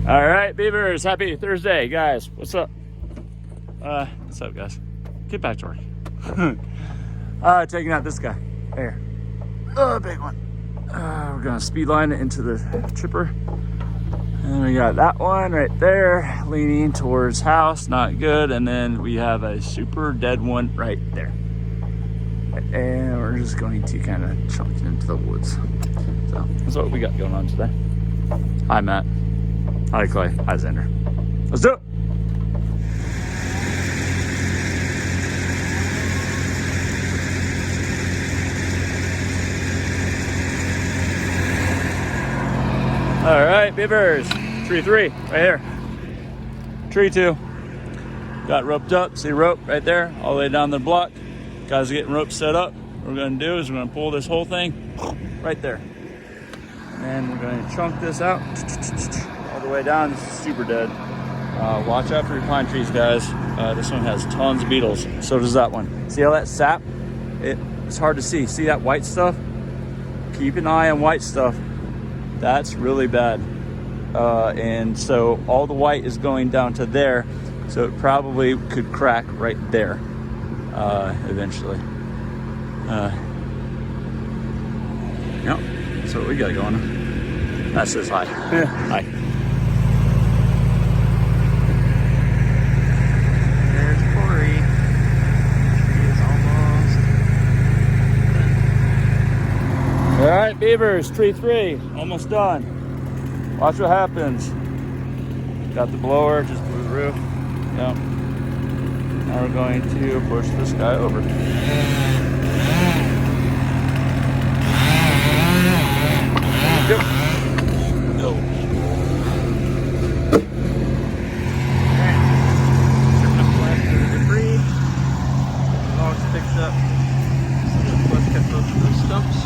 All right, beavers, happy Thursday, guys. What's up? What's up, guys? Get back to work. Taking out this guy. There. Oh, big one. We're gonna speed line it into the chipper. And we got that one right there, leaning towards house, not good. And then we have a super dead one right there. And we're just going to kind of chunk it into the woods. So that's what we got going on today. Hi, Matt. Hi, Clay. Hi, Xander. Let's do it. All right, beavers. Tree 3, right here. Tree 2. Got roped up. See rope right there, all the way down the block. Guys are getting ropes set up. What we're gonna do is we're gonna pull this whole thing right there. And we're gonna chunk this out all the way down. This is super dead. Watch out for your pine trees, guys. This one has tons of beetles. So does that one. See how that sap? It's hard to see. See that white stuff? Keep an eye on white stuff. That's really bad. And so all the white is going down to there. So it probably could crack right there eventually. Yep, that's what we got going on. That says hi. Hi. There's Corey. Tree is almost done. All right, beavers, tree 3, almost done. Watch what happens. Got the blower, just blew the roof. Yep. Now we're going to push this guy over. Go. Go. Tripping up left to the debris. The logs fixed up. So the clutch kept those stumps.